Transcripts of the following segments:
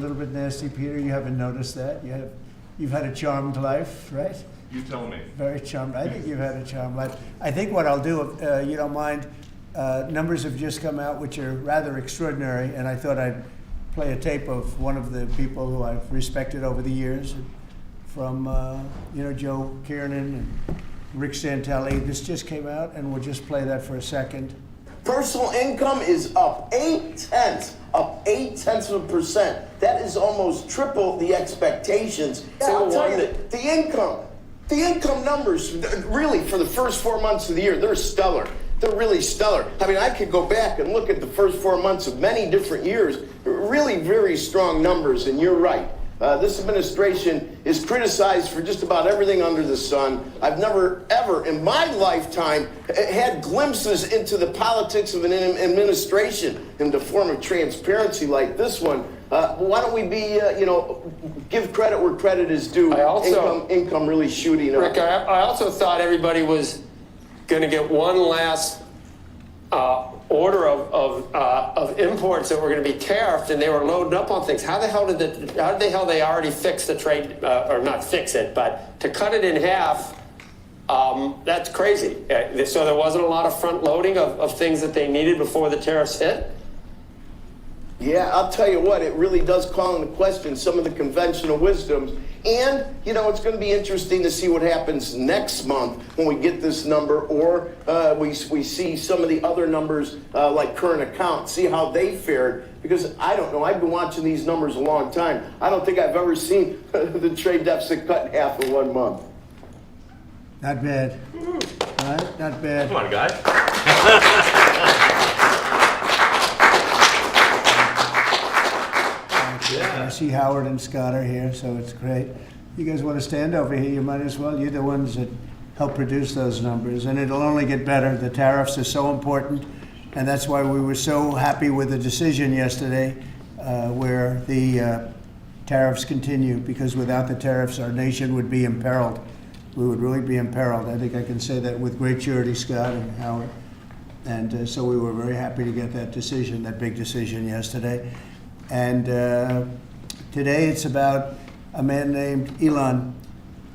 A little bit nasty, Peter. You haven't noticed that. You've had a charmed life, right? You tell me. Very charmed. I think you've had a charmed life. I think what I'll do, if you don't mind, numbers have just come out which are rather extraordinary, and I thought I'd play a tape of one of the people who I've respected over the years, from Joe Kiernan and Rick Santelli. This just came out, and we'll just play that for a second. Personal income is up 0.8%. That is almost triple the expectations. Yeah, I'll tell you that the income numbers, really, for the first 4 months of the year, they're stellar. They're really stellar. I mean, I could go back and look at the first 4 months of many different years. Really very strong numbers, and you're right. This administration is criticized for just about everything under the sun. I've never, ever in my lifetime had glimpses into the politics of an administration in the form of transparency like this one. Why don't we be, give credit where credit is due. Income really shooting up. Rick, I also thought everybody was going to get one last order of imports that were going to be tariffed, and they were loading up on things. How the hell they already fix the trade, or not fix it, but to cut it in half? That's crazy. So there wasn't a lot of front loading of things that they needed before the tariffs hit. Yeah, I'll tell you what, it really does call into question some of the conventional wisdoms. And, it's going to be interesting to see what happens next month when we get this number, or we see some of the other numbers like current account, see how they fared. Because I don't know, I've been watching these numbers a long time. I don't think I've ever seen the trade deficit cut in half in 1 month. Not bad. Right? Not bad. Come on, guys. I see Howard and Scott are here, so it's great. You guys want to stand over here? You might as well. You're the ones that help produce those numbers, and it'll only get better. The tariffs are so important, and that's why we were so happy with the decision yesterday where the tariffs continue, because without the tariffs, our nation would be imperiled. We would really be imperiled. I think I can say that with great surety, Scott and Howard. And so we were very happy to get that decision, that big decision yesterday. And today it's about a man named Elon,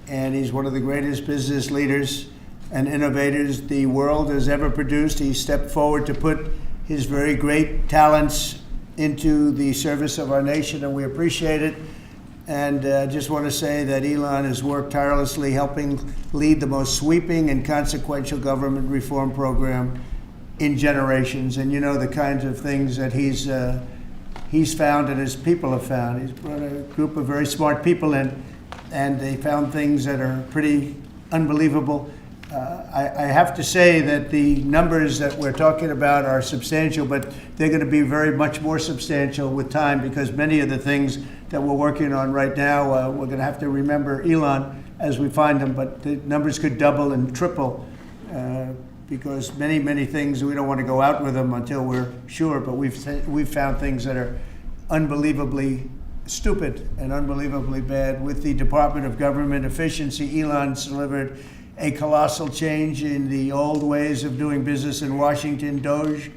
and he's one of the greatest business leaders and innovators the world has ever produced. He stepped forward to put his very great talents into the service of our nation, and we appreciate it. And I just want to say that Elon has worked tirelessly helping lead the most sweeping and consequential government reform program in generations. And the kinds of things that he's found and his people have found. He's brought a group of very smart people in, and they found things that are pretty unbelievable. I have to say that the numbers that we're talking about are substantial, but they're going to be very much more substantial with time, because many of the things that we're working on right now, we're going to have to remember Elon as we find them, but the numbers could double and triple. Because many things, we don't want to go out with them until we're sure, but we've found things that are unbelievably stupid and unbelievably bad. With the Department of Government Efficiency, Elon's delivered a colossal change in the old ways of doing business in Washington. D.O.G.E.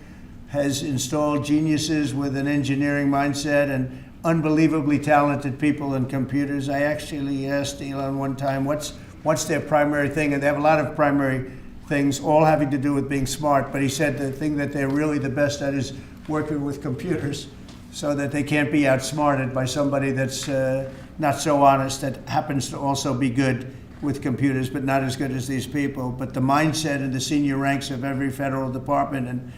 has installed geniuses with an engineering mindset and unbelievably talented people in computers. I actually asked Elon one time, what's their primary thing? And they have a lot of primary things, all having to do with being smart. But he said the thing that they're really the best at is working with computers, so that they can't be outsmarted by somebody that's not so honest, that happens to also be good with computers, but not as good as these people. But the mindset in the senior ranks of every federal department, and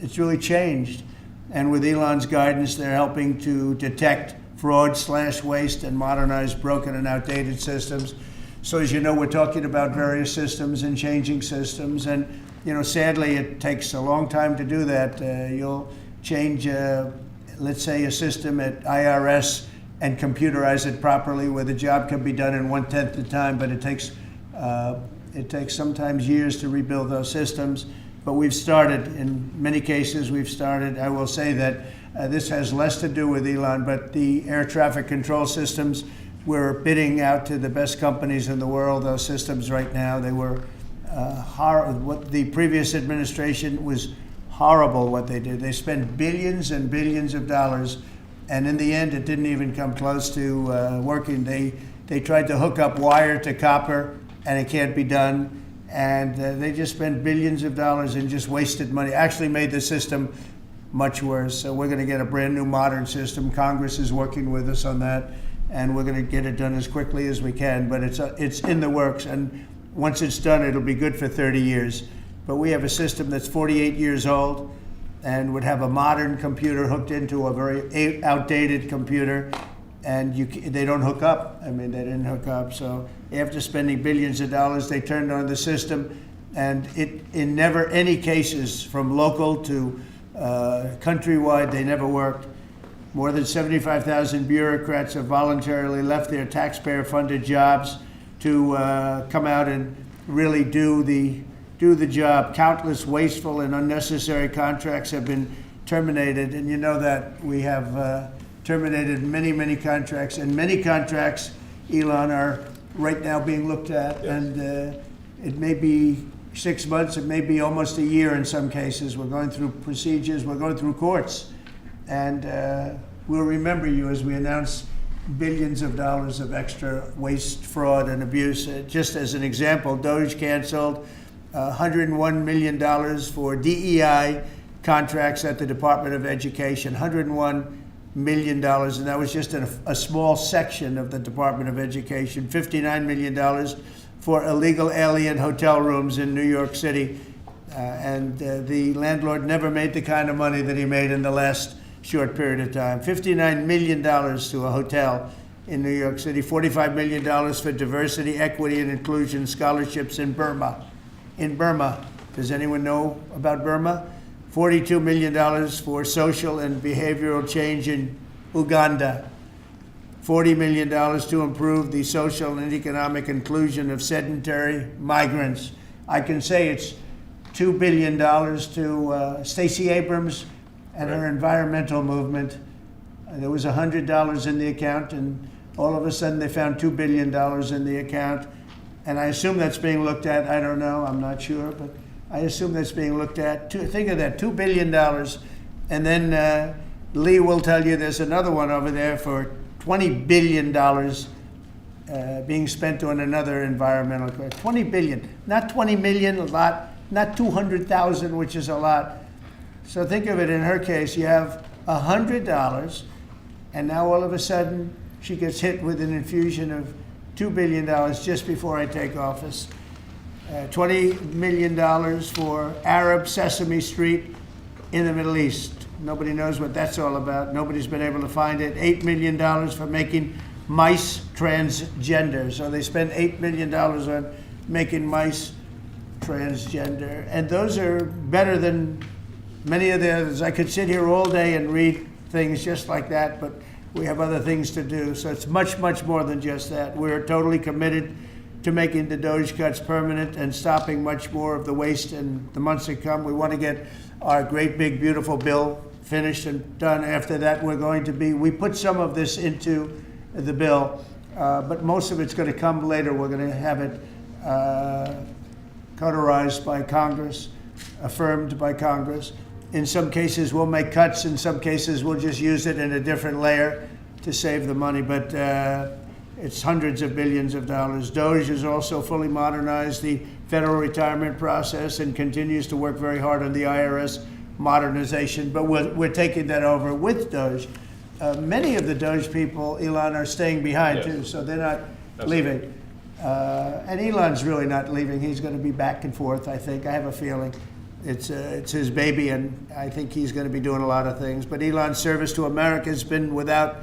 it's really changed. And with Elon's guidance, they're helping to detect fraud/waste and modernize broken and outdated systems. So as you know, we're talking about various systems and changing systems, and sadly, it takes a long time to do that. You'll change, let's say, a system at IRS and computerize it properly, where the job can be done in 1/10 the time, but it takes sometimes years to rebuild those systems. But we've started, in many cases, I will say that this has less to do with Elon, but the air traffic control systems, we're bidding out to the best companies in the world, those systems right now. They were what the previous administration was horrible what they did. They spent billions and billions of dollars, And in the end, it didn't even come close to working. They tried to hook up wire to copper, and it can't be done. And they just spent billions of dollars and just wasted money. Actually made the system much worse. So we're going to get a brand new modern system. Congress is working with us on that, and we're going to get it done as quickly as we can. But it's in the works, and once it's done, it'll be good for 30 years. But we have a system that's 48 years old and would have a modern computer hooked into a very outdated computer, and they don't hook up. I mean, they didn't hook up. So after spending billions of dollars, they turned on the system, and in never any cases, from local to countrywide, they never worked. More than 75,000 bureaucrats have voluntarily left their taxpayer-funded jobs to come out and really do the job. Countless wasteful and unnecessary contracts have been terminated, and you know that we have terminated many, many contracts, and many contracts, Elon, are right now being looked at, and it may be 6 months, it may be almost a year in some cases. We're going through procedures, we're going through courts, and we'll remember you as we announce billions of dollars of extra waste, fraud, and abuse. Just as an example, D.O.G.E canceled $101 million for DEI contracts at the Department of Education, $101 million, and that was just a small section of the Department of Education. $59 million for illegal alien hotel rooms in New York City, and the landlord never made the kind of money that he made in the last short period of time. $59 million to a hotel in New York City, $45 million for diversity, equity, and inclusion scholarships in Burma. In Burma, does anyone know about Burma? $42 million for social and behavioral change in Uganda. $40 million to improve the social and economic inclusion of sedentary migrants. I can say it's $2 billion to Stacey Abrams and her environmental movement. There was $100 in the account, and all of a sudden they found $2 billion in the account. And I assume that's being looked at. I don't know, I'm not sure, but I assume that's being looked at. Think of that, $2 billion. And then Lee will tell you there's another one over there for $20 billion being spent on another environmental cause. $20 billion, not 20 million, a lot, not 200,000, which is a lot. So think of it, in her case, you have $100, and now all of a sudden she gets hit with an infusion of $2 billion just before I take office. $20 million for Arab Sesame Street in the Middle East. Nobody knows what that's all about. Nobody's been able to find it. $8 million for making mice transgender. So they spend $8 million on making mice transgender. And those are better than many of the others. I could sit here all day and read things just like that, but we have other things to do. So it's much, much more than just that. We're totally committed to making the D.O.G.E cuts permanent and stopping much more of the waste in the months to come. We want to get our great, big, beautiful bill finished and done. After that, we put some of this into the bill, but most of it's going to come later. We're going to have it cauterized by Congress, affirmed by Congress. In some cases, we'll make cuts. In some cases, we'll just use it in a different layer to save the money, but it's hundreds of billions of dollars. D.O.G.E has also fully modernized the federal retirement process and continues to work very hard on the IRS modernization, but we're taking that over with D.O.G.E. Many of the D.O.G.E people, Elon, are staying behind too, so they're not leaving. And Elon's really not leaving. He's going to be back and forth, I think. I have a feeling. It's his baby, and I think he's going to be doing a lot of things. But Elon's service to America has been without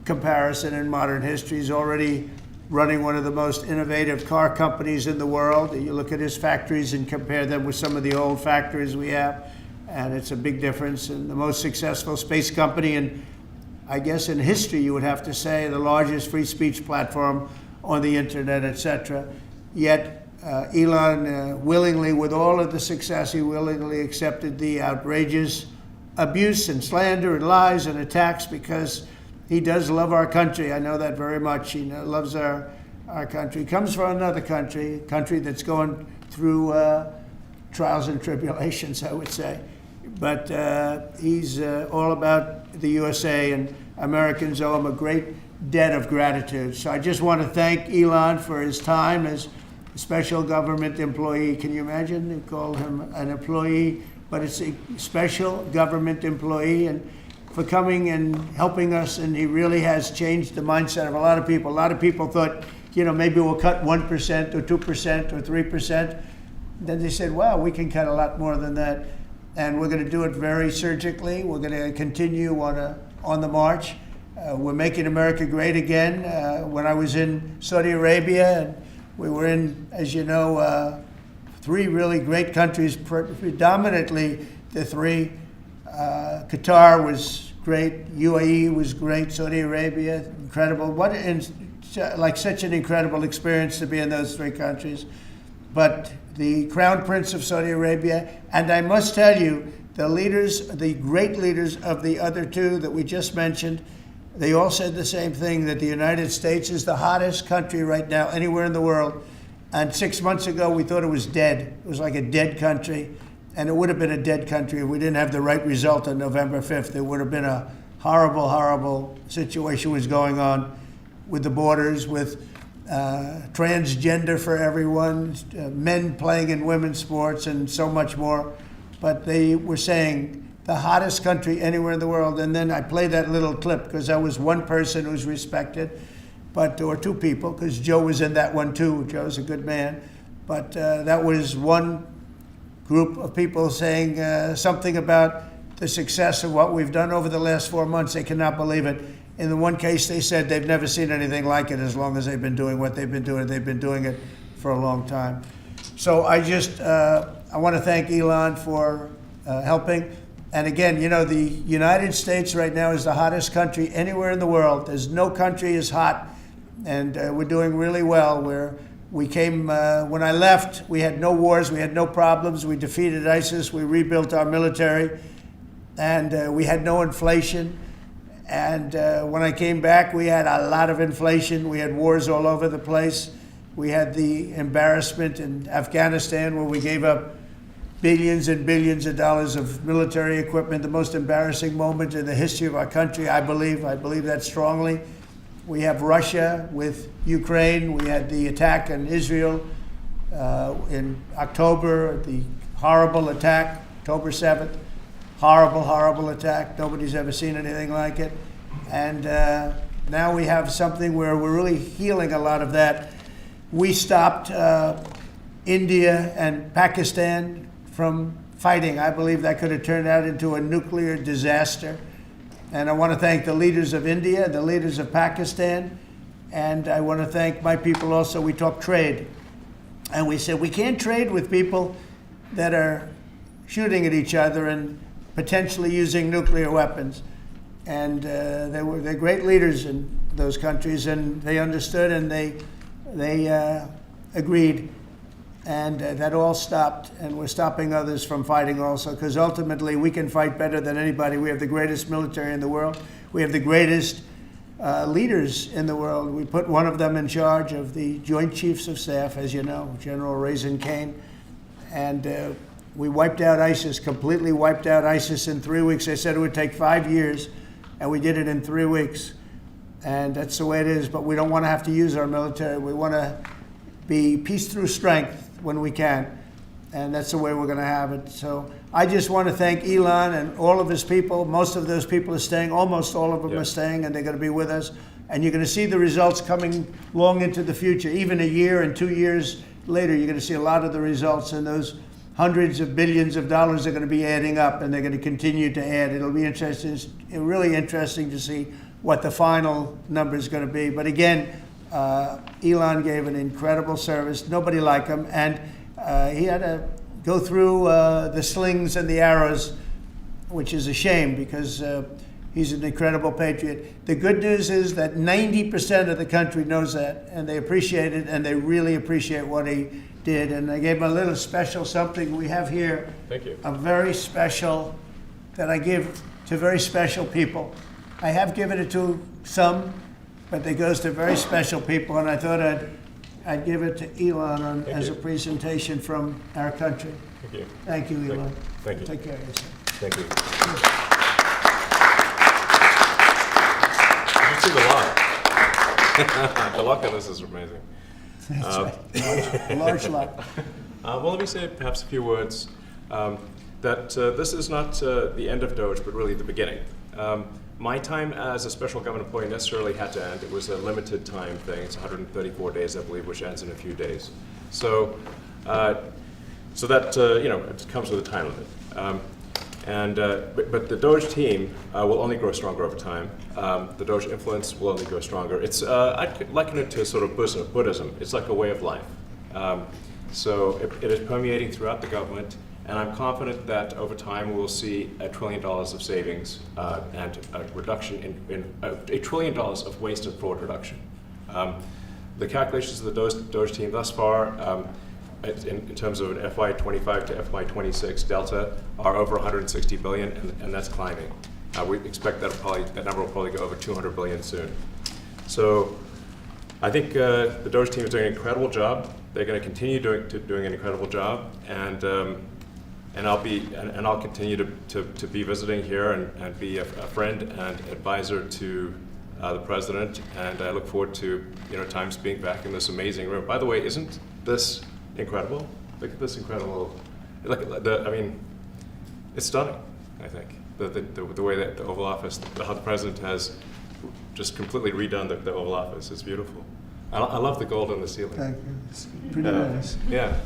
comparison in modern history. He's already running one of the most innovative car companies in the world. You look at his factories and compare them with some of the old factories we have, and it's a big difference. And the most successful space company, and I guess in history you would have to say the largest free speech platform on the internet, etc. Yet Elon willingly, with all of the success, he willingly accepted the outrageous abuse and slander and lies and attacks because he does love our country. I know that very much. He loves our country. He comes from another country that's going through trials and tribulations, I would say. But he's all about the USA, and Americans owe him a great debt of gratitude. So I just want to thank Elon for his time as a special government employee. Can you imagine? They call him an employee, but it's a special government employee, and for coming and helping us. And he really has changed the mindset of a lot of people. A lot of people thought, maybe we'll cut 1% or 2% or 3%. Then they said, wow, we can cut a lot more than that. And we're going to do it very surgically. We're going to continue on the march. We're making America great again. When I was in Saudi Arabia, and we were in, as you know, 3 really great countries, predominantly the 3. Qatar was great, UAE was great, Saudi Arabia, incredible. Such an incredible experience to be in those 3 countries. But the Crown Prince of Saudi Arabia, and I must tell you, the great leaders of the other 2 that we just mentioned, they all said the same thing, that the United States is the hottest country right now anywhere in the world. And 6 months ago, we thought it was dead. It was like a dead country. And it would have been a dead country if we didn't have the right result on November 5th. There would have been a horrible, horrible situation was going on with the borders, with transgender for everyone, men playing in women's sports, and so much more. But they were saying the hottest country anywhere in the world. And then I played that little clip because that was one person who's respected, or 2 people, because Joe was in that one too. Joe's a good man. But that was one group of people saying something about the success of what we've done over the last 4 months. They cannot believe it. In the one case, they said they've never seen anything like it as long as they've been doing what they've been doing. They've been doing it for a long time. So I want to thank Elon for helping. And again, the United States right now is the hottest country anywhere in the world. There's no country as hot, and we're doing really well. We came, when I left, we had no wars, we had no problems. We defeated ISIS, we rebuilt our military, and we had no inflation. And when I came back, we had a lot of inflation. We had wars all over the place. We had the embarrassment in Afghanistan where we gave up billions and billions of dollars of military equipment, the most embarrassing moment in the history of our country, I believe. I believe that strongly. We have Russia with Ukraine. We had the attack on Israel in October, the horrible attack, October 7th. Horrible, horrible attack. Nobody's ever seen anything like it. And now we have something where we're really healing a lot of that. We stopped India and Pakistan from fighting. I believe that could have turned out into a nuclear disaster. And I want to thank the leaders of India, the leaders of Pakistan, and I want to thank my people also. We talked trade. And we said we can't trade with people that are shooting at each other and potentially using nuclear weapons. And they're great leaders in those countries, and they understood, and they agreed. And that all stopped, and we're stopping others from fighting also, because ultimately we can fight better than anybody. We have the greatest military in the world. We have the greatest leaders in the world. We put one of them in charge of the Joint Chiefs of Staff, as you know, General Raisin Kane. And we wiped out ISIS, completely wiped out ISIS in 3 weeks. They said it would take 5 years, and we did it in 3 weeks. And that's the way it is, but we don't want to have to use our military. We want to be peace through strength when we can, and that's the way we're going to have it. So I just want to thank Elon and all of his people. Most of those people are staying, almost all of them are staying, and they're going to be with us. And you're going to see the results coming long into the future. Even a year and 2 years later, you're going to see a lot of the results, and those hundreds of billions of dollars are going to be adding up, and they're going to continue to add. It'll be interesting, really interesting to see what the final number is going to be. But again, Elon gave an incredible service. Nobody like him, and he had to go through the slings and the arrows, which is a shame because he's an incredible patriot. The good news is that 90% of the country knows that, and they appreciate it, and they really appreciate what he did. And I gave him a little special something we have here. Thank you. A very special that I give to very special people. I have given it to some, but it goes to very special people, and I thought I'd give it to Elon as a presentation from our country. Thank you. Thank you, Elon. Thank you. Take care of yourself. Thank you. The luck on this is amazing. That's right. Large luck. Well, let me say perhaps a few words that this is not the end of Doge, but really the beginning. My time as a special government employee necessarily had to end. It was a limited time thing. It's 134 days, I believe, which ends in a few days. So, so that it comes with a time limit. But the Doge team will only grow stronger over time. The Doge influence will only grow stronger. It's I'd liken it to sort of Buddhism. It's like a way of life. So it is permeating throughout the government, and I'm confident that over time we'll see $1 trillion of savings and a reduction in $1 trillion of waste and fraud reduction. The calculations of the Doge team thus far, in terms of an FY25 to FY26 delta, are over 160 billion, and that's climbing. We expect that number will probably go over 200 billion soon. So I think the Doge team is doing an incredible job. They're going to continue doing an incredible job, and I'll continue to be visiting here and be a friend and advisor to the president, and I look forward to times being back in this amazing room. By the way, isn't this incredible? Look at this incredible. It's stunning. I think the way that the Oval Office, how the president has just completely redone the Oval Office. It's beautiful. I love the gold on the ceiling. Thank you. It's pretty nice. Yeah.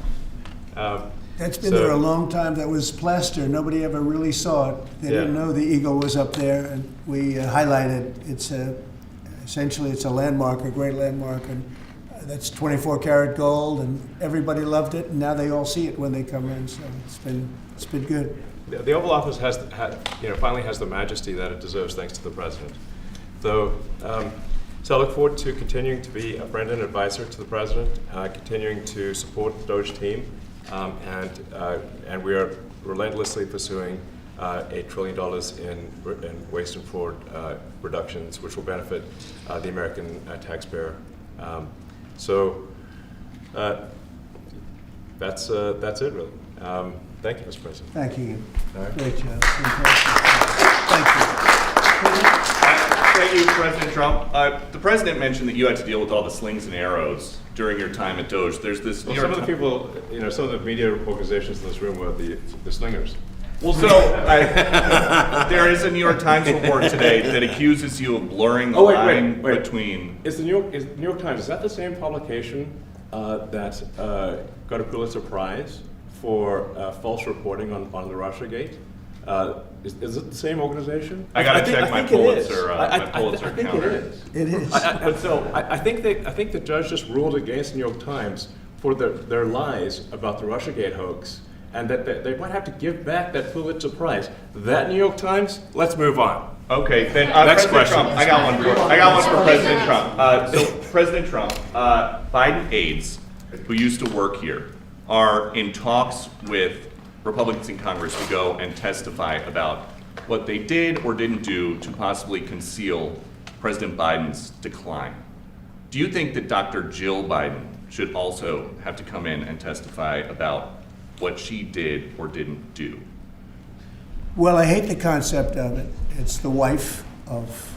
That's been there a long time. That was plaster. Nobody ever really saw it. They didn't know the eagle was up there, and we highlighted. It's essentially it's a landmark, a great landmark, and that's 24 karat gold, and everybody loved it. And now they all see it when they come in. So it's been good. The Oval Office finally has the majesty that it deserves, thanks to the president. So I look forward to continuing to be a friend and advisor to the president, continuing to support the Doge team, and we are relentlessly pursuing $8 trillion in waste and fraud reductions, which will benefit the American taxpayer. So that's it, really. Thank you, Mr. President. Thank you. Right. Great job. Thank you. Thank you, President Trump. The president mentioned that you had to deal with all the slings and arrows during your time at Doge. There's this. Well, some of the people, some of the media organizations in this room were the slingers. Well, so there is a New York Times report today that accuses you of blurring the line between. Is the New York Times, is that the same publication that got a Pulitzer Prize for false reporting on the Russiagate? Is it the same organization? I got to check my Pulitzer. I think counter. it is. It is. I think the judge just ruled against the New York Times for their lies about the Russiagate hoax, and that they might have to give back that Pulitzer Prize. That New York Times. Let's move on. Okay, then Next President question. Trump, I got one for President Trump. So President Trump, Biden aides who used to work here are in talks with Republicans in Congress to go and testify about what they did or didn't do to possibly conceal President Biden's decline. Do you think that Dr. Jill Biden should also have to come in and testify about what she did or didn't do? Well, I hate the concept of it. It's the wife of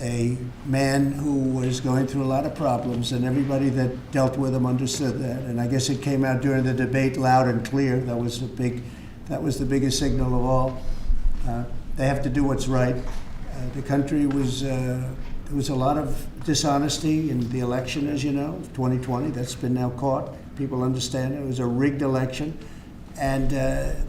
a man who was going through a lot of problems, and everybody that dealt with him understood that. And I guess it came out during the debate loud and clear. That was the biggest signal of all. They have to do what's right. The country was there was a lot of dishonesty in the election, as you know, 2020. That's been now caught. People understand it. It was a rigged election. And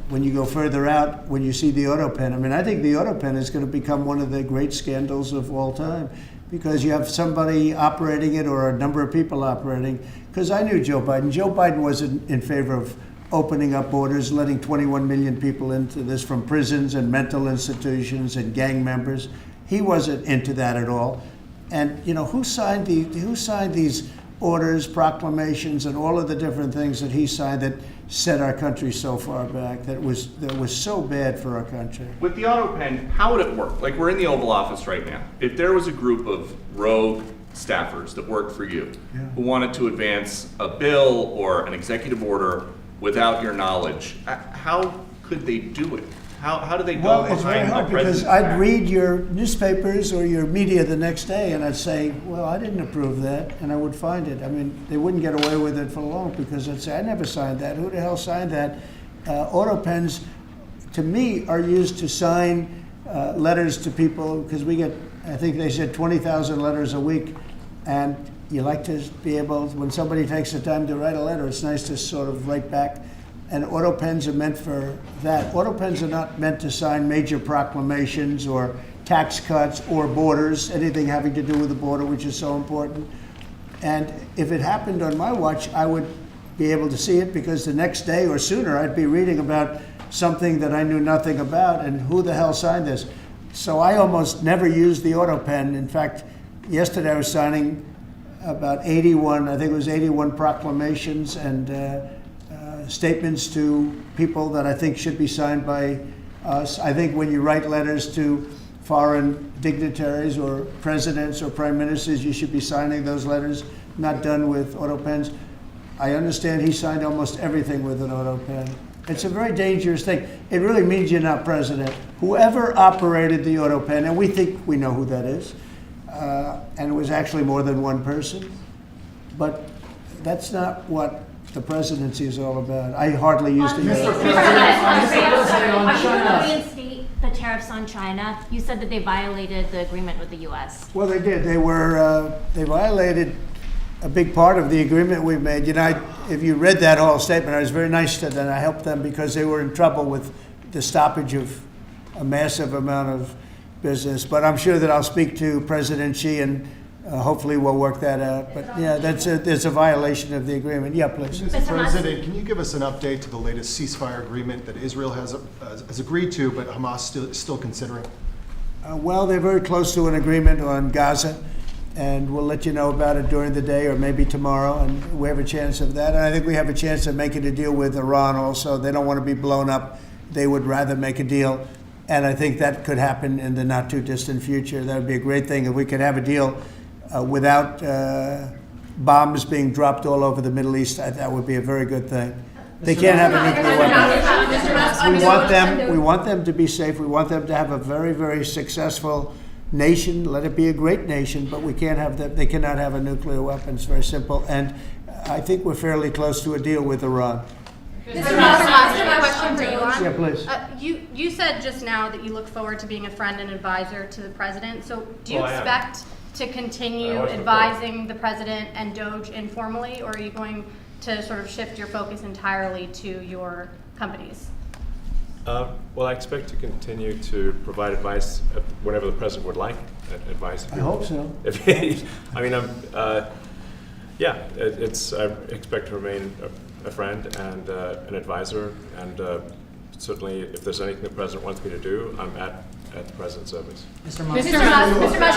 when you go further out, when you see the auto pen, I think the auto pen is going to become one of the great scandals of all time, because you have somebody operating it or a number of people operating. Because I knew Joe Biden. Joe Biden wasn't in favor of opening up borders, letting 21 million people into this from prisons and mental institutions and gang members. He wasn't into that at all. And who signed these orders, proclamations, and all of the different things that he signed that set our country so far back, that was so bad for our country? With the auto pen, how would it work? Like, we're in the Oval Office right now. If there was a group of rogue staffers that worked for you who wanted to advance a bill or an executive order without your knowledge, how could they do it? How do they go Well, it's very behind the hard because president's I'd back? read your newspapers or your media the next day and I'd say, well, I didn't approve that, and I would find it. I mean, they wouldn't get away with it for long because I'd say, I never signed that. Who the hell signed that? Auto pens, to me, are used to sign letters to people because we get, I think they said 20,000 letters a week, and you like to be able, when somebody takes the time to write a letter, it's nice to sort of write back. And auto pens are meant for that. Auto pens are not meant to sign major proclamations or tax cuts or borders, anything having to do with the border, which is so important. And if it happened on my watch, I would be able to see it because the next day or sooner I'd be reading about something that I knew nothing about and who the hell signed this. So I almost never used the auto pen. In fact, yesterday I was signing about 81, I think it was 81 proclamations and statements to people that I think should be signed by us. I think when you write letters to foreign dignitaries or presidents or prime ministers, you should be signing those letters, not done with auto pens. I understand he signed almost everything with an auto pen. It's a very dangerous thing. It really means you're not president. Whoever operated the auto pen, and we think we know who that is, and it was actually more than one person, but that's not what the presidency is all about. I hardly used to hear it. Reinstate the tariffs on China. You said that they violated the agreement with the U.S. Well, they did. They violated a big part of the agreement we made. You know, if you read that whole statement, I was very nice to them. I helped them because they were in trouble with the stoppage of a massive amount of business. But I'm sure that I'll speak to President Xi and hopefully we'll work that out. But yeah, there's a violation of the agreement. Yeah, please. Mr. President, can you give us an update to the latest ceasefire agreement that Israel has agreed to, but Hamas is still considering? Well, they're very close to an agreement on Gaza, and we'll let you know about it during the day or maybe tomorrow, and we have a chance of that. And I think we have a chance of making a deal with Iran also. They don't want to be blown up. They would rather make a deal, and I think that could happen in the not too distant future. That would be a great thing if we could have a deal without bombs being dropped all over the Middle East. That would be a very good thing. They can't have a nuclear weapon. We want them to be safe. We want them to have a very, very successful nation. Let it be a great nation, but we can't have them. They cannot have a nuclear weapon. It's very simple. And I think we're fairly close to a deal with Iran. Mr. Musk, question for Elon. Yeah, please. You said just now that you look forward to being a friend and advisor to the president. So do you Well, I am. expect to continue advising the president and DOGE informally, or are you going to sort of shift your focus entirely to your companies? Well, I expect to continue to provide advice whenever the president would like advice. I hope so. I mean, I expect to remain a friend and an advisor, and certainly if there's anything the president wants me to do, I'm at the president's service. Mr. Musk,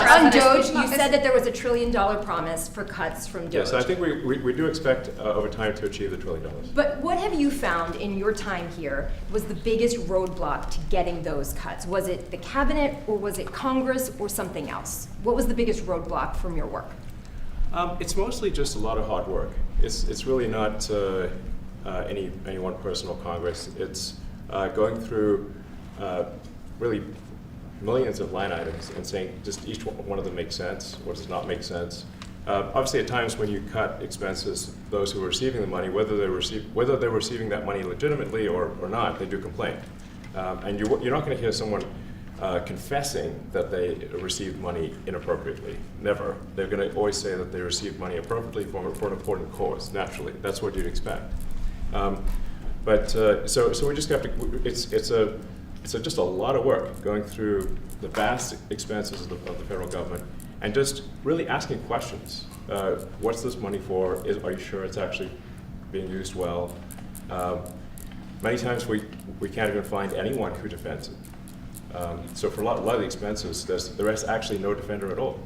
on DOGE, you said that there was $1 trillion promise for cuts from DOGE. Yes, I think we do expect over time to achieve the $1 trillion. But what have you found in your time here was the biggest roadblock to getting those cuts? Was it the cabinet, or was it Congress, or something else? What was the biggest roadblock from your work? It's mostly just a lot of hard work. It's really not any one person or Congress. It's going through really millions of line items and saying just each one of them makes sense, what does not make sense. Obviously, at times when you cut expenses, those who are receiving the money, whether they're receiving that money legitimately or not, they do complain. And you're not going to hear someone confessing that they received money inappropriately. Never. They're going to always say that they received money appropriately for an important cause. Naturally, that's what you'd expect. So we just have to. It's just a lot of work going through the vast expenses of the federal government and just really asking questions. What's this money for? Are you sure it's actually being used well? Many times we can't even find anyone who defends it. So for a lot of the expenses, there is actually no defender at all.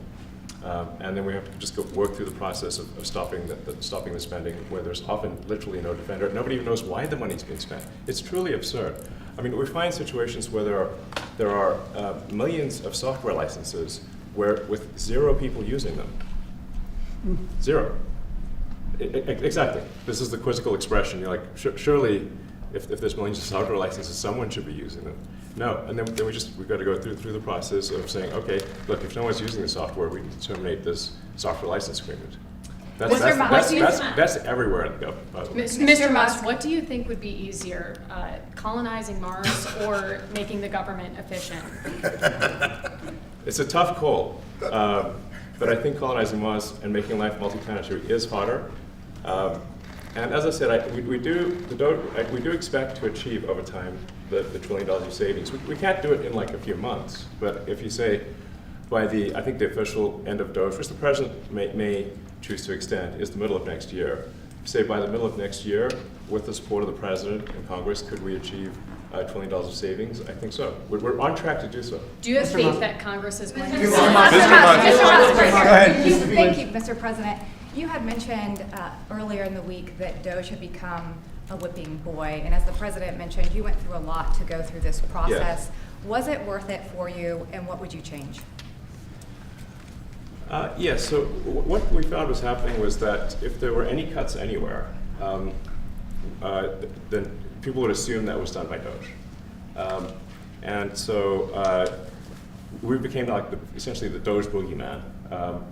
And then we have to just work through the process of stopping the spending, where there's often literally no defender. Nobody even knows why the money's being spent. It's truly absurd. I mean, we find situations where there are millions of software licenses with 0 people using them. 0. Exactly. This is the quizzical expression. You're like, surely, if there's millions of software licenses, someone should be using them. No, and then we've got to go through the process of saying, okay, look, if no one's using the software, we can terminate this software license agreement. That's everywhere in the government, by the way. Mr. Musk, what do you think would be easier, colonizing Mars or making the government efficient? It's a tough call, but I think colonizing Mars and making life multi-planetary is harder. And as I said, we do expect to achieve over time the $1 trillion of savings. We can't do it in like a few months, but if you say by I think the official end of D.O.G.E, which the president may choose to extend, is the middle of next year. Say by the middle of next year, with the support of the president and Congress, could we achieve $1 trillion of savings? I think so. We're on track to do so. Do you have faith that Congress is going to? Mr. Musk. Thank you, Mr. President. You had mentioned earlier in the week that D.O.G.E had become a whipping boy, and as the president mentioned, you went through a lot to go through this process. Yes. Was it worth it for you, and what would you change? Yes, so what we found was happening was that if there were any cuts anywhere, then people would assume that was done by D.O.G.E. And so we became like essentially the D.O.G.E boogeyman,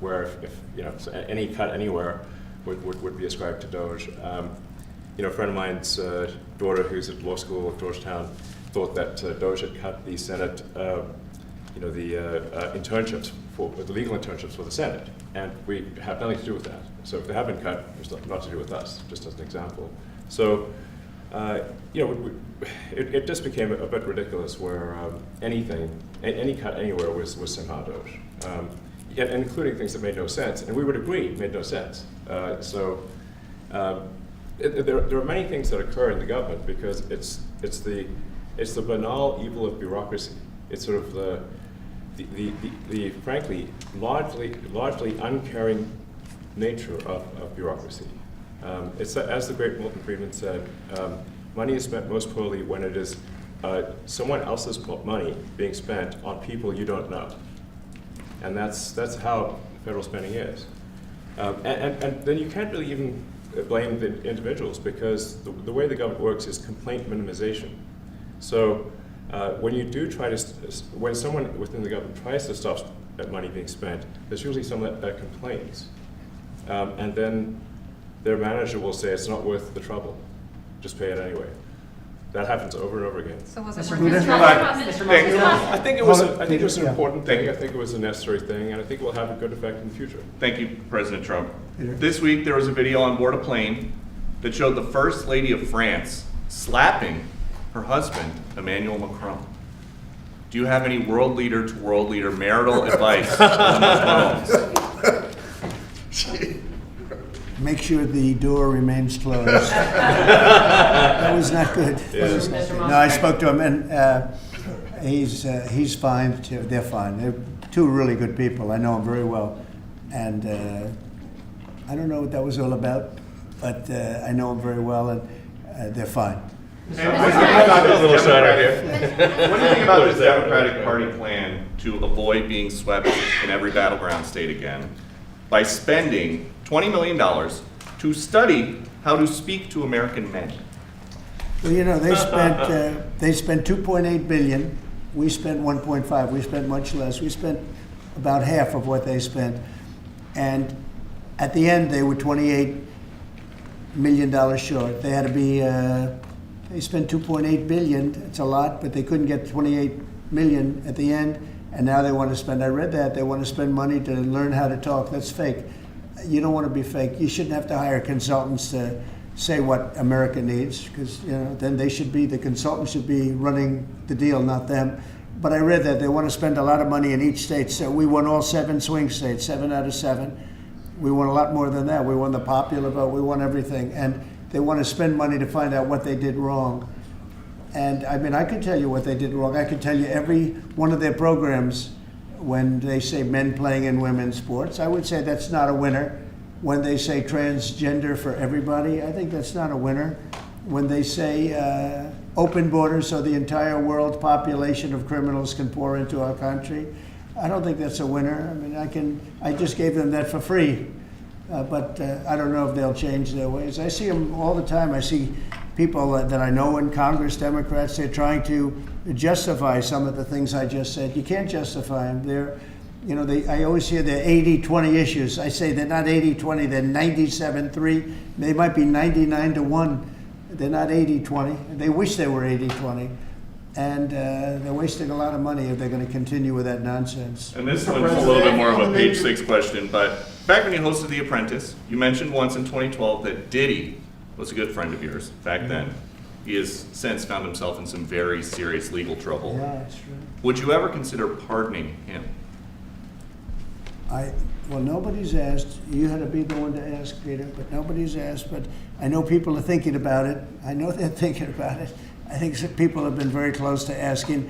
where if so any cut anywhere would be ascribed to D.O.G.E. A friend of mine's daughter who's at law school at Georgetown thought that D.O.G.E had cut the Senate, internships, the legal internships for the Senate, and we have nothing to do with that. So if they have been cut, it's not to do with us, just as an example. So, it just became a bit ridiculous where any cut anywhere was somehow D.O.G.E, and including things that made no sense, and we would agree made no sense. There are many things that occur in the government because it's the banal evil of bureaucracy. It's sort of the frankly largely uncaring nature of bureaucracy. It's as the great Milton Friedman said, money is spent most poorly when it is someone else's money being spent on people you don't know, and that's how federal spending is. And then you can't really even blame the individuals because the way the government works is complaint minimization. So when you do try to, when someone within the government tries to stop that money being spent, there's usually someone that complains. And then their manager will say it's not worth the trouble, just pay it anyway. That happens over and over again. So was it I think it was an important thing. I think it was a necessary thing, and I think it will have a good effect in the future. Thank you, President Trump. This week there was a video on board a plane that showed the First Lady of France slapping her husband, Emmanuel Macron. Do you have any world leader to world leader marital advice on those phones? Make sure the door remains closed. That was not good. No, I spoke to him, and he's fine too. They're fine. They're two really good people. I know them very well, and I don't know what that was all about, but I know them very well, and they're fine. What do you think about this Democratic Party plan to avoid being swept in every battleground state again by spending $20 million to study how to speak to American men? Well, they spent 2.8 billion. We spent 1.5. We spent much less. We spent about half of what they spent, and at the end they were $28 million short. They had to be. They spent 2.8 billion. It's a lot, but they couldn't get 28 million at the end, and now they want to spend. I read that they want to spend money to learn how to talk. That's fake. You don't want to be fake. You shouldn't have to hire consultants to say what America needs, because then the consultants should be running the deal, not them. But I read that they want to spend a lot of money in each state. So we won all 7 swing states, 7 out of 7. We won a lot more than that. We won the popular vote. We won everything, and they want to spend money to find out what they did wrong. And I mean, I could tell you what they did wrong. I could tell you every one of their programs. When they say men playing in women's sports, I would say that's not a winner. When they say transgender for everybody, I think that's not a winner. When they say open borders so the entire world population of criminals can pour into our country, I don't think that's a winner. I mean, I just gave them that for free, but I don't know if they'll change their ways. I see them all the time. I see people that I know in Congress, Democrats, they're trying to justify some of the things I just said. You can't justify them. They're, you know, I always hear they're 80-20 issues. I say they're not 80-20, they're 97-3. They might be 99-1. They're not 80-20. They wish they were 80-20. And they're wasting a lot of money if they're going to continue with that nonsense. And this one's a little bit more of a page 6 question, but back when you hosted The Apprentice, you mentioned once in 2012 that Diddy was a good friend of yours back then. He has since found himself in some very serious legal trouble. Yeah, that's true. Would you ever consider pardoning him? Well, nobody's asked. You had to be the one to ask, Peter, but nobody's asked. But I know people are thinking about it. I know they're thinking about it. I think some people have been very close to asking.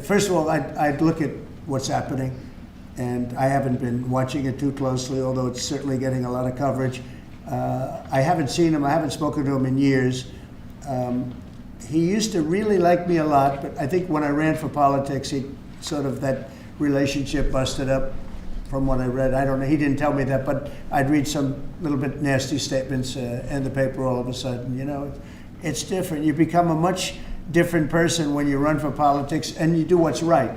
First of all, I'd look at what's happening, and I haven't been watching it too closely, although it's certainly getting a lot of coverage. I haven't seen him. I haven't spoken to him in years. He used to really like me a lot, but I think when I ran for politics, he sort of, that relationship busted up. From what I read, I don't know. He didn't tell me that, but I'd read some little bit nasty statements in the paper all of a sudden. You know, it's different. You become a much different person when you run for politics and you do what's right.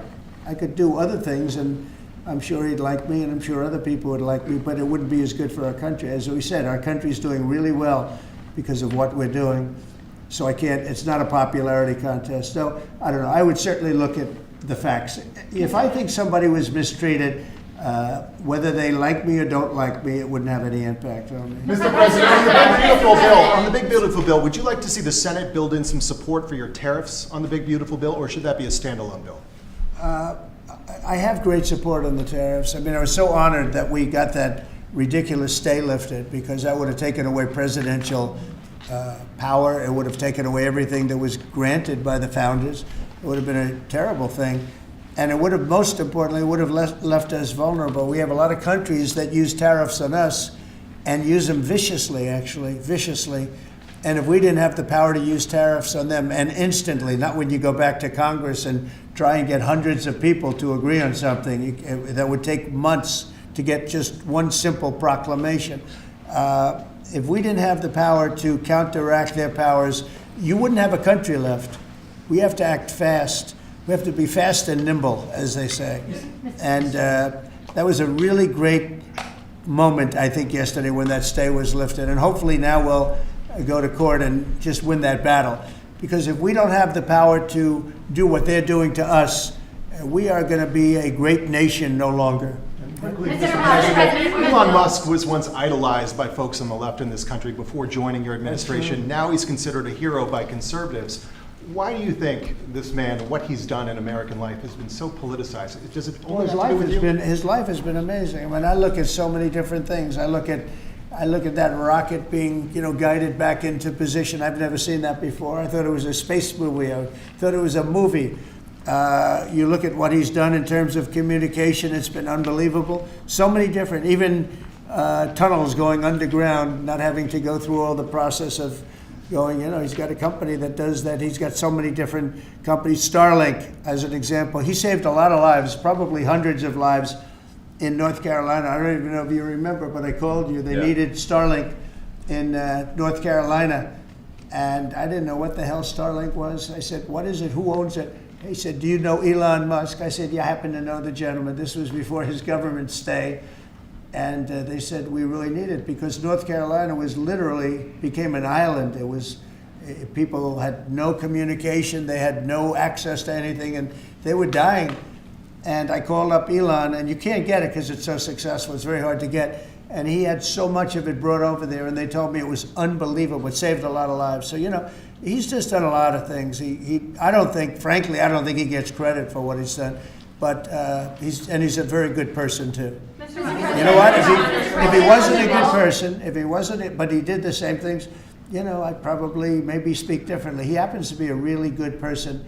I could do other things, and I'm sure he'd like me, and I'm sure other people would like me, but it wouldn't be as good for our country. As we said, our country's doing really well because of what we're doing. So I can't. It's not a popularity contest. So I don't know. I would certainly look at the facts. If I think somebody was mistreated, whether they like me or don't like me, it wouldn't have any impact on me. Mr. President, on the Big Beautiful Bill, would you like to see the Senate build in some support for your tariffs on the Big Beautiful Bill, or should that be a standalone bill? I have great support on the tariffs. I mean, I was so honored that we got that ridiculous stay lifted, because that would have taken away presidential power. It would have taken away everything that was granted by the founders. It would have been a terrible thing. And it would have, most importantly, would have left us vulnerable. We have a lot of countries that use tariffs on us and use them viciously, actually, viciously. And if we didn't have the power to use tariffs on them, and instantly, not when you go back to Congress and try and get hundreds of people to agree on something, that would take months to get just one simple proclamation. If we didn't have the power to counteract their powers, you wouldn't have a country left. We have to act fast. We have to be fast and nimble, as they say. And that was a really great moment, I think, yesterday when that stay was lifted. And hopefully now we'll go to court and just win that battle. Because if we don't have the power to do what they're doing to us, we are going to be a great nation no longer. Elon Musk was once idolized by folks on the left in this country before joining your administration. Now he's considered a hero by conservatives. Why do you think this man, what he's done in American life, has been so politicized? Does it only have to do with you? His life has been amazing. I mean, I look at so many different things. I look at that rocket being, guided back into position. I've never seen that before. I thought it was a space movie. I thought it was a movie. You look at what he's done in terms of communication. It's been unbelievable. So many different, even tunnels going underground, not having to go through all the process of going, he's got a company that does that. He's got so many different companies. Starlink, as an example. He saved a lot of lives, probably hundreds of lives in North Carolina. I don't even know if you remember, but I called you. They needed Starlink in North Carolina. And I didn't know what the hell Starlink was. I said, what is it? Who owns it? He said, do you know Elon Musk? I said, yeah, I happen to know the gentleman. This was before his government stay. And they said, we really need it, because North Carolina became an island. It was, people had no communication. They had no access to anything, and they were dying. And I called up Elon, and you can't get it because it's so successful. It's very hard to get. And he had so much of it brought over there, and they told me it was unbelievable. It saved a lot of lives. So, he's just done a lot of things. I don't think he gets credit for what he's done. But he's a very good person too. You know what? If he wasn't a good person, but he did the same things, I'd probably maybe speak differently. He happens to be a really good person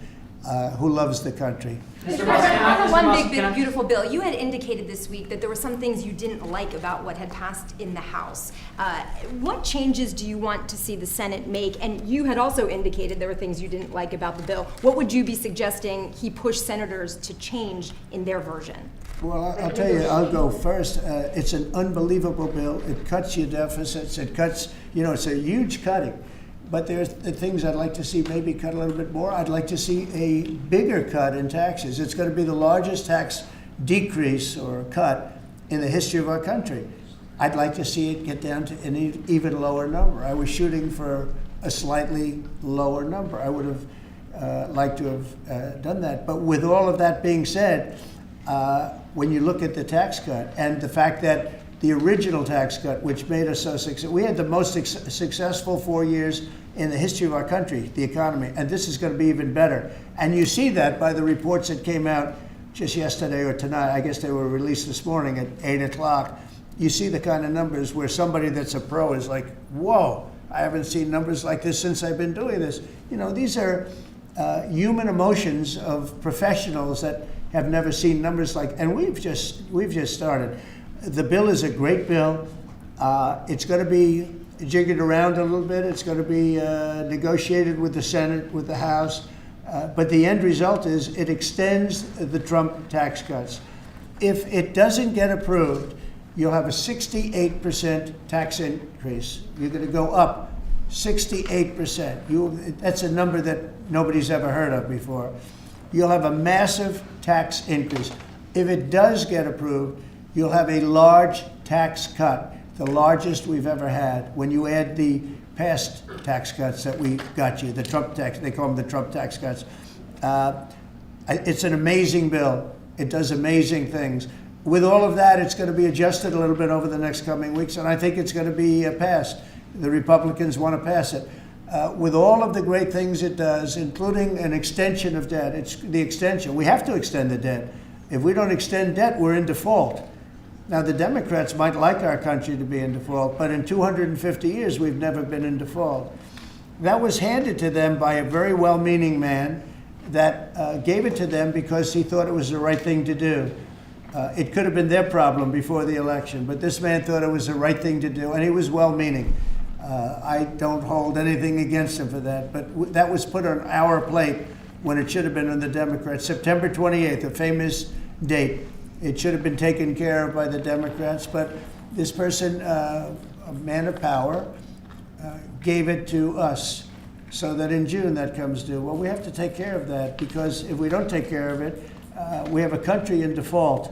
who loves the country. Mr. President, on the One Big Beautiful Bill, you had indicated this week that there were some things you didn't like about what had passed in the House. What changes do you want to see the Senate make? And you had also indicated there were things you didn't like about the bill. What would you be suggesting he push senators to change in their version? Well, I'll tell you, I'll go first. It's an unbelievable bill. It cuts your deficits. It cuts, it's a huge cutting. but there's the things I'd like to see maybe cut a little bit more. I'd like to see a bigger cut in taxes. It's going to be the largest tax decrease or cut in the history of our country. I'd like to see it get down to an even lower number. I was shooting for a slightly lower number. I would have liked to have done that. But with all of that being said, when you look at the tax cut and the fact that the original tax cut, which made us so successful, we had the most successful 4 years in the history of our country, the economy, and this is going to be even better. And you see that by the reports that came out just yesterday or tonight. I guess they were released this morning at 8 o'clock. You see the kind of numbers where somebody that's a pro is like, whoa, I haven't seen numbers like this since I've been doing this. You know, these are human emotions of professionals that have never seen numbers like, and we've just started. The bill is a great bill. It's going to be jiggered around a little bit. It's going to be negotiated with the Senate, with the House. But the end result is it extends the Trump tax cuts. If it doesn't get approved, you'll have a 68% tax increase. You're going to go up 68%. That's a number that nobody's ever heard of before. You'll have a massive tax increase. If it does get approved, you'll have a large tax cut, the largest we've ever had. When you add the past tax cuts that we got you, the Trump tax, they call them the Trump tax cuts. It's an amazing bill. It does amazing things. With all of that, it's going to be adjusted a little bit over the next coming weeks, and I think it's going to be passed. The Republicans want to pass it. With all of the great things it does, including an extension of debt, it's the extension. We have to extend the debt. If we don't extend debt, we're in default. Now, the Democrats might like our country to be in default, but in 250 years, we've never been in default. That was handed to them by a very well-meaning man that gave it to them because he thought it was the right thing to do. It could have been their problem before the election, but this man thought it was the right thing to do, and he was well-meaning. I don't hold anything against him for that, but that was put on our plate when it should have been on the Democrats. September 28th, a famous date. It should have been taken care of by the Democrats, but this person, a man of power, gave it to us so that in June that comes due. Well, we have to take care of that because if we don't take care of it, we have a country in default,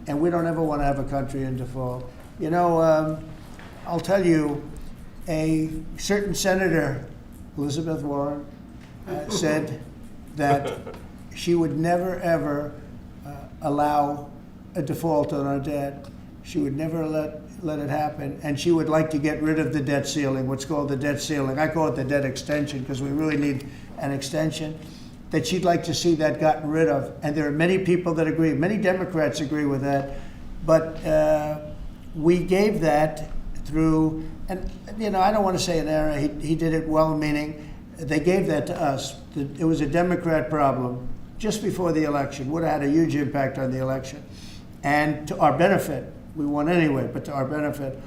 and we don't ever want to have a country in default. You know, I'll tell you, a certain senator, Elizabeth Warren, said that she would never, ever allow a default on our debt. She would never let it happen, and she would like to get rid of the debt ceiling, what's called the debt ceiling. I call it the debt extension because we really need an extension. That she'd like to see that gotten rid of, and there are many people that agree. Many Democrats agree with that, but we gave that through, and you know, I don't want to say an error. He did it well-meaning. They gave that to us. It was a Democrat problem just before the election. Would have had a huge impact on the election, and to our benefit. We won anyway, but to our benefit.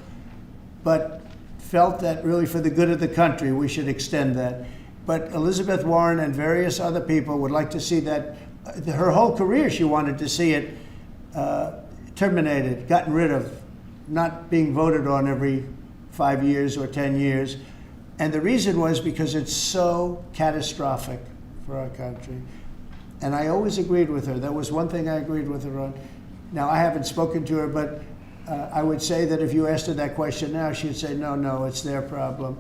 But felt that really for the good of the country, we should extend that. But Elizabeth Warren and various other people would like to see that. Her whole career, she wanted to see it terminated, gotten rid of, not being voted on every 5 years or 10 years. And the reason was because it's so catastrophic for our country. And I always agreed with her. That was one thing I agreed with her on. Now, I haven't spoken to her, but I would say that if you asked her that question now, she'd say, no, it's their problem.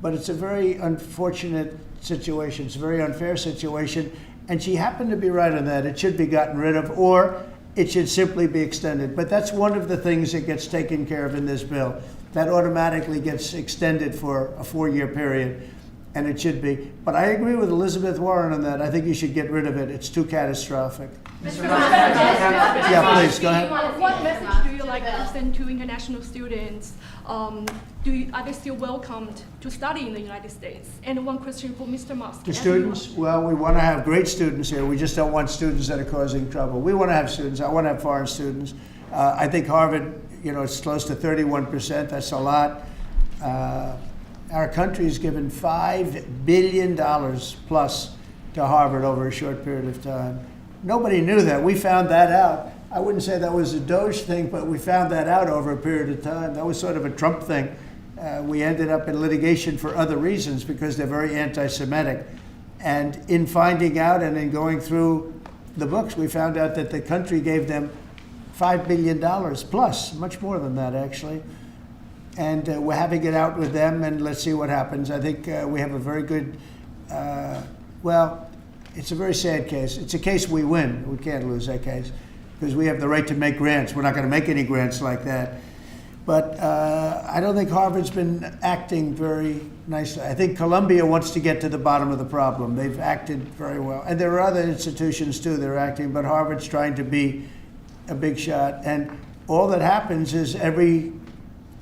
But it's a very unfortunate situation. It's a very unfair situation. And she happened to be right on that. It should be gotten rid of, or it should simply be extended. But that's one of the things that gets taken care of in this bill. That automatically gets extended for a 4-year period, and it should be. But I agree with Elizabeth Warren on that. I think you should get rid of it. It's too catastrophic. Mr. Yeah, please, go ahead. What message do you like to send to international students? Are they still welcomed to study in the United States? And one question for Mr. Musk. The students, well, we want to have great students here. We just don't want students that are causing trouble. We want to have students. I want to have foreign students. I think Harvard, you know, it's close to 31%. That's a lot. Our country has given $5 billion plus to Harvard over a short period of time. Nobody knew that. We found that out. I wouldn't say that was a D.O.G.E. thing, but we found that out over a period of time. That was sort of a Trump thing. we ended up in litigation for other reasons because they're very anti-Semitic. And in finding out and in going through the books, we found out that the country gave them $5 billion plus, much more than that actually. And we're having it out with them, and let's see what happens. I think we have a very good, well, it's a very sad case. It's a case we win. We can't lose that case because we have the right to make grants. We're not going to make any grants like that. But I don't think Harvard's been acting very nicely. I think Columbia wants to get to the bottom of the problem. They've acted very well. And there are other institutions, too, that are acting, but Harvard's trying to be a big shot. And all that happens is every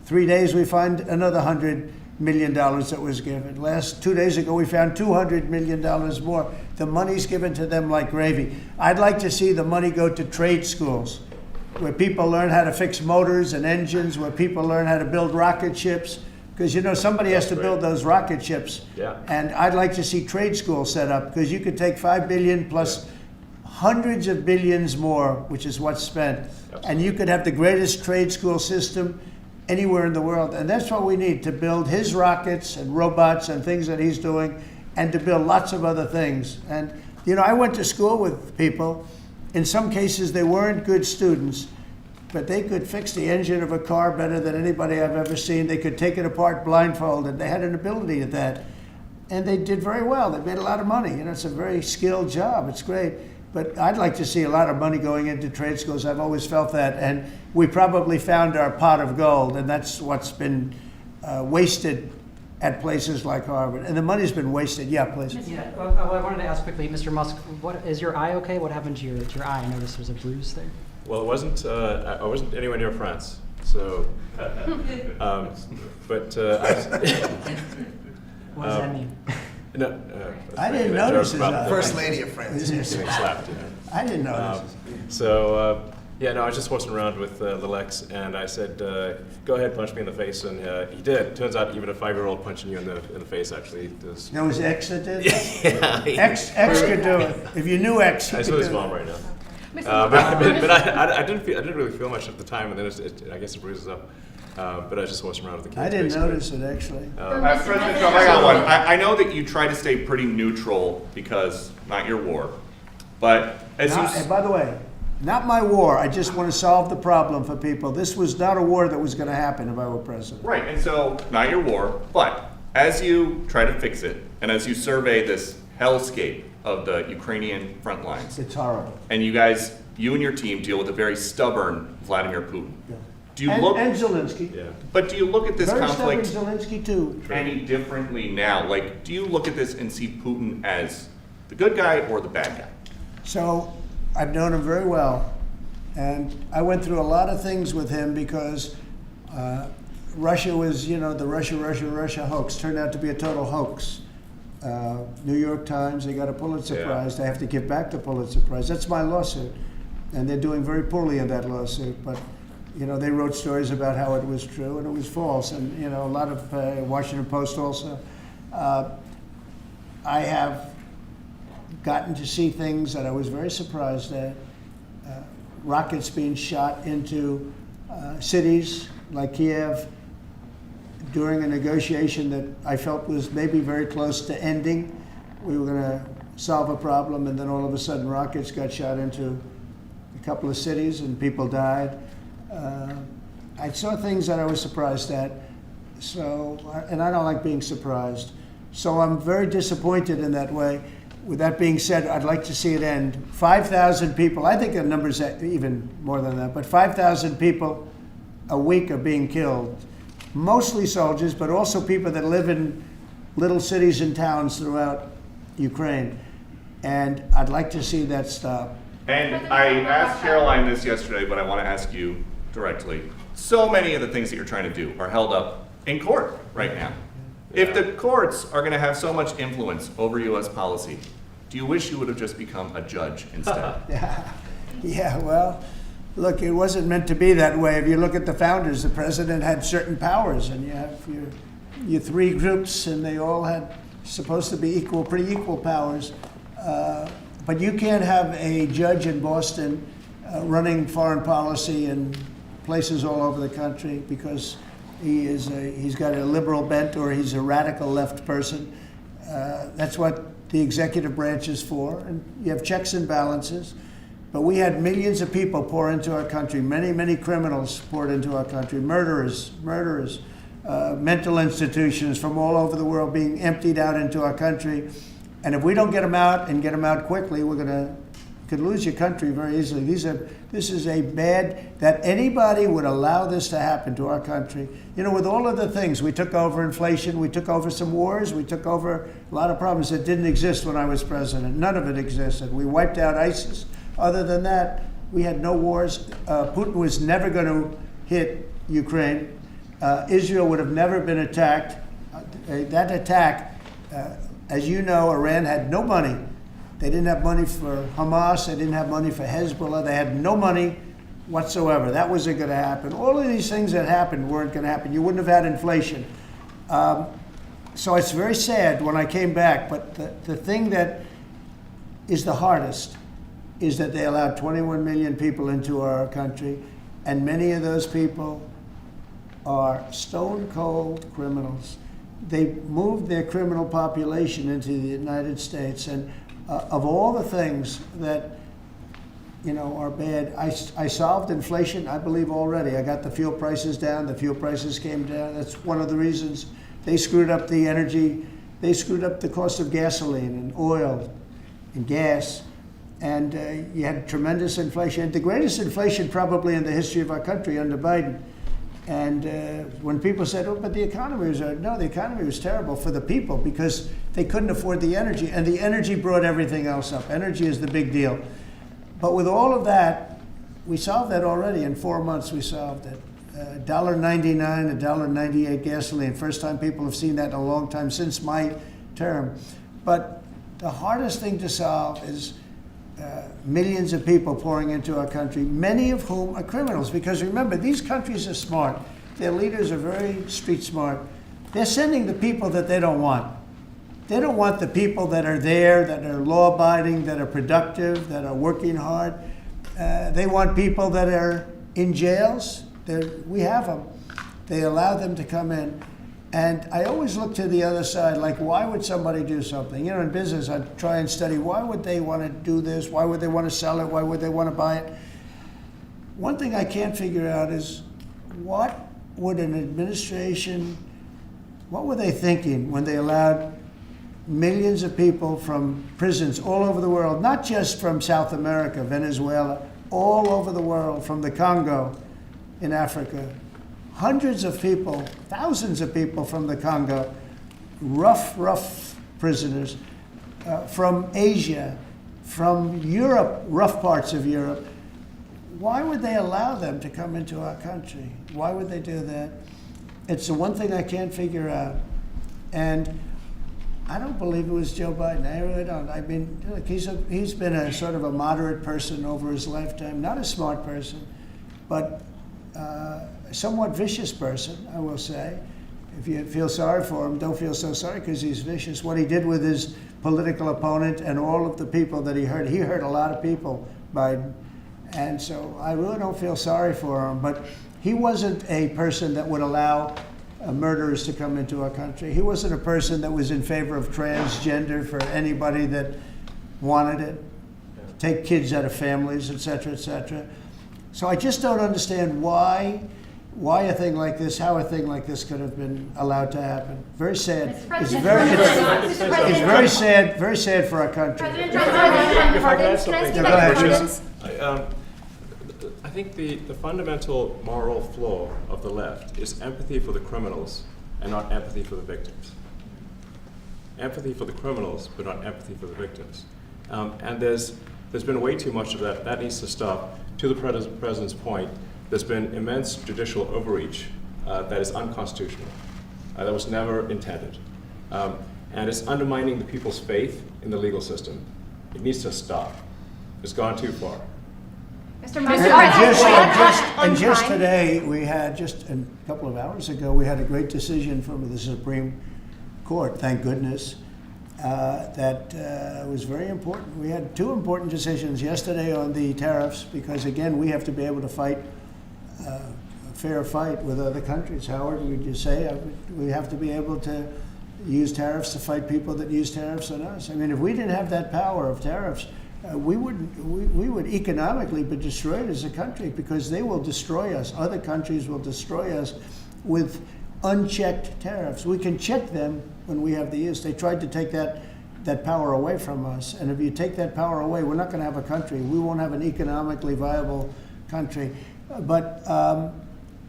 3 days we find another $100 million that was given. 2 days ago we found $200 million more. The money's given to them like gravy. I'd like to see the money go to trade schools, where people learn how to fix motors and engines, where people learn how to build rocket ships, because you know somebody has to build those rocket ships. Yeah. And I'd like to see trade schools set up, because you could take $5 billion plus hundreds of billions more, which is what's spent, and you could have the greatest trade school system anywhere in the world. And that's what we need to build his rockets and robots and things that he's doing, and to build lots of other things. And you know, I went to school with people. In some cases, they weren't good students, but they could fix the engine of a car better than anybody I've ever seen. They could take it apart blindfolded. They had an ability at that. And they did very well. They made a lot of money. You know, it's a very skilled job. It's great. But I'd like to see a lot of money going into trade schools. I've always felt that. And we probably found our pot of gold, and that's what's been wasted at places like Harvard. And the money's been wasted. Yeah, please. Yeah, well, I wanted to ask quickly, Mr. Musk, what is your eye okay? What happened to your eye? I noticed there was a bruise there. Well, it wasn't. I wasn't anywhere near France, so. But. What does that mean? No, I didn't notice his eye. First Lady of France. Getting slapped, you know. I didn't notice. Yeah, no, I was just horsing around with Little X, and I said, "Go ahead, punch me in the face," and he did. Turns out, even a 5-year-old punching you in the face actually does. That was X that did? Yeah. X could do it. If you knew X, you I could saw do his it. mom right now. But I didn't really feel much at the time, and then I guess it bruises up. But I was just horsing around with the kids. I didn't basically. notice it actually. President Trump, I got one. I know that you try to stay pretty neutral because not your war, but as And by the way, not my war. I just want to solve the problem for people. This was not a war that was going to happen if I were president. right, and so not your war, but as you try to fix it, and as you survey this hellscape of the Ukrainian front lines, It's horrible. and you and your team deal with a very stubborn Vladimir Putin. Yeah. Do you And look? Zelensky. Yeah. But do you look at this Very conflict stubborn Zelensky too. any differently now? Like, do you look at this and see Putin as the good guy or the bad guy? So I've known him very well, and I went through a lot of things with him because Russia was, you know, the Russia hoax turned out to be a total hoax. New York Times, they got a Pulitzer Prize. They have to give back the Pulitzer Prize. That's my lawsuit, and they're doing very poorly in that lawsuit. But you know, they wrote stories about how it was true and it was false, and you know, a lot of Washington Post also. I have gotten to see things that I was very surprised at. Rockets being shot into cities like Kiev during a negotiation that I felt was maybe very close to ending. We were going to solve a problem, and then all of a sudden rockets got shot into a couple of cities and people died. I saw things that I was surprised at, and I don't like being surprised. So I'm very disappointed in that way. With that being said, I'd like to see it end. 5,000 people, I think the number's even more than that, but 5,000 people a week are being killed. Mostly soldiers, but also people that live in little cities and towns throughout Ukraine. And I'd like to see that stop. And I asked Caroline this yesterday, but I want to ask you directly. So many of the things that you're trying to do are held up in court right now. If the courts are going to have so much influence over U.S. policy, do you wish you would have just become a judge instead? Yeah, well, look, it wasn't meant to be that way. If you look at the founders, the president had certain powers, and you have your three groups, and they all had supposed to be pretty equal powers. But you can't have a judge in Boston running foreign policy in places all over the country, because He's got a liberal bent, or he's a radical left person. That's what the executive branch is for. And you have checks and balances. But we had millions of people pour into our country. Many, many criminals poured into our country. Murderers, mental institutions from all over the world being emptied out into our country. And if we don't get them out and get them out quickly, could lose your country very easily. This is a bad, that anybody would allow this to happen to our country. You know, with all of the things, we took over inflation, we took over some wars, we took over a lot of problems that didn't exist when I was president. None of it existed. We wiped out ISIS. Other than that, we had no wars. Putin was never going to hit Ukraine. Israel would have never been attacked. That attack, as you know, Iran had no money. They didn't have money for Hamas. They didn't have money for Hezbollah. They had no money whatsoever. That wasn't going to happen. All of these things that happened weren't going to happen. You wouldn't have had inflation. So it's very sad when I came back. But the thing that is the hardest is that they allowed 21 million people into our country, and many of those people are stone cold criminals. They moved their criminal population into the United States, and of all the things that are bad, I solved inflation, I believe, already. I got the fuel prices down. The fuel prices came down. That's one of the reasons. They screwed up the energy. They screwed up the cost of gasoline and oil and gas. And you had tremendous inflation, the greatest inflation probably in the history of our country under Biden. And when people said, oh, but the economy was, no, the economy was terrible for the people because they couldn't afford the energy. And the energy brought everything else up. Energy is the big deal. But with all of that, we solved that already. In 4 months, we solved it. $1.99, $1.98 gasoline. First time people have seen that in a long time since my term. But the hardest thing to solve is millions of people pouring into our country, many of whom are criminals. Because remember, these countries are smart. Their leaders are very street smart. They're sending the people that they don't want. They don't want the people that are there, that are law-abiding, that are productive, that are working hard. They want people that are in jails. We have them. They allow them to come in. And I always look to the other side, like, why would somebody do something? You know, in business, I try and study, why would they want to do this? Why would they want to sell it? Why would they want to buy it? One thing I can't figure out is, what would an administration, what were they thinking when they allowed millions of people from prisons all over the world, not just from South America, Venezuela, all over the world, from the Congo in Africa, hundreds of people, thousands of people from the Congo, rough prisoners, from Asia, from Europe, rough parts of Europe. Why would they allow them to come into our country? Why would they do that? It's the one thing I can't figure out. And I don't believe it was Joe Biden. I really don't. I mean, look, he's been a sort of a moderate person over his lifetime, not a smart person, but a somewhat vicious person, I will say. If you feel sorry for him, don't feel so sorry because he's vicious. What he did with his political opponent and all of the people that he hurt a lot of people, Biden. And so I really don't feel sorry for him. But he wasn't a person that would allow murderers to come into our country. He wasn't a person that was in favor of transgender for anybody that wanted it, take kids out of families, et cetera, et cetera. So I just don't understand why a thing like this, how a thing like this could have been allowed to happen. Very sad. It's very sad for our country. If I could add something, I think the fundamental moral flaw of the left is empathy for the criminals and not empathy for the victims. Empathy for the criminals, but not empathy for the victims. And there's been way too much of that. That needs to stop. To the president's point, there's been immense judicial overreach that is unconstitutional. That was never intended. And it's undermining the people's faith in the legal system. It needs to stop. It's gone too far. Mr. And just today, we had, just a couple of hours ago, we had a great decision from the Supreme Court, thank goodness, that was very important. We had two important decisions yesterday on the tariffs, because again, we have to be able to fight fair fight with other countries. Howard, would you say we have to be able to use tariffs to fight people that use tariffs on us? I mean, if we didn't have that power of tariffs, we would economically be destroyed as a country, because they will destroy us. Other countries will destroy us with unchecked tariffs. We can check them when we have the use. They tried to take that power away from us. And if you take that power away, we're not going to have a country. We won't have an economically viable country. But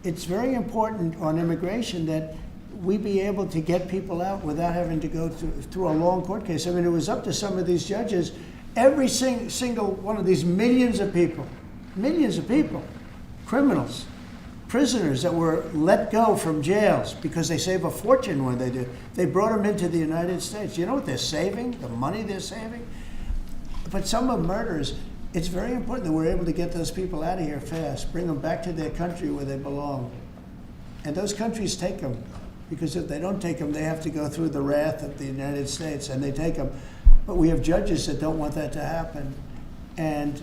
it's very important on immigration that we be able to get people out without having to go through a long court case. I mean, it was up to some of these judges. Every single one of these millions of people, criminals, prisoners that were let go from jails because they save a fortune when they do. They brought them into the United States. You know what they're saving? The money they're saving? But some of murderers, it's very important that we're able to get those people out of here fast, bring them back to their country where they belong. And those countries take them, because if they don't take them, they have to go through the wrath of the United States, and they take them. But we have judges that don't want that to happen. And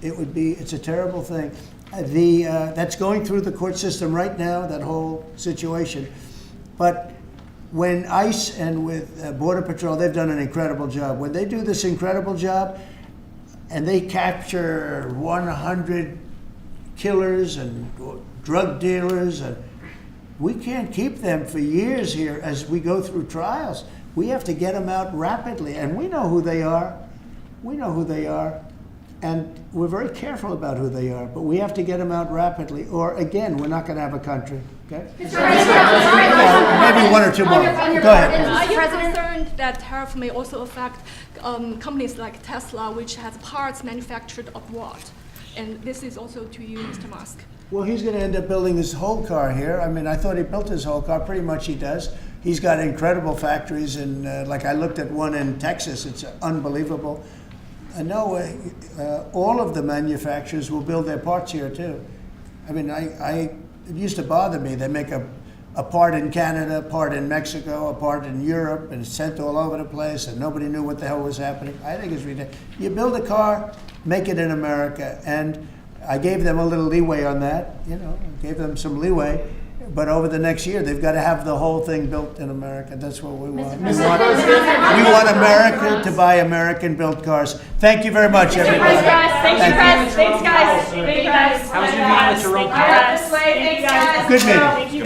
it's a terrible thing. That's going through the court system right now, that whole situation. But when ICE and with Border Patrol, they've done an incredible job. When they do this incredible job and they capture 100 killers and drug dealers, and we can't keep them for years here as we go through trials. We have to get them out rapidly, and we know who they are. And we're very careful about who they are, but we have to get them out rapidly, or again, we're not going to have a country. Okay? Maybe one or two more. Go ahead. Are you concerned that tariff may also affect companies like Tesla, which has parts manufactured abroad? And this is also to you, Mr. Musk. Well, he's going to end up building his whole car here. I mean, I thought he built his whole car. Pretty much he does. He's got incredible factories, and like I looked at one in Texas. It's unbelievable. No, all of the manufacturers will build their parts here too. I mean, it used to bother me. They make a part in Canada, a part in Mexico, a part in Europe, and it's sent all over the place, and nobody knew what the hell was happening. I think it's ridiculous. You build a car, make it in America, and I gave them a little leeway on that. Gave them some leeway. But over the next year, they've got to have the whole thing built in America. That's what we want. We want America to buy American-built cars. Thank you very much, everybody. Thanks, guys. Thank you, guys. How was your meeting with Jerome Powell? Good meeting.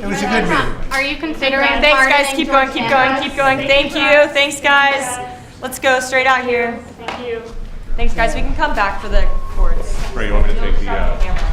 It was a good meeting. Are you considering? Thanks, guys. Keep going. Thank you. Thanks, guys. Let's go straight out here. Thank you. Thanks, guys. We can come back for the chords. Ray, you want me to take the...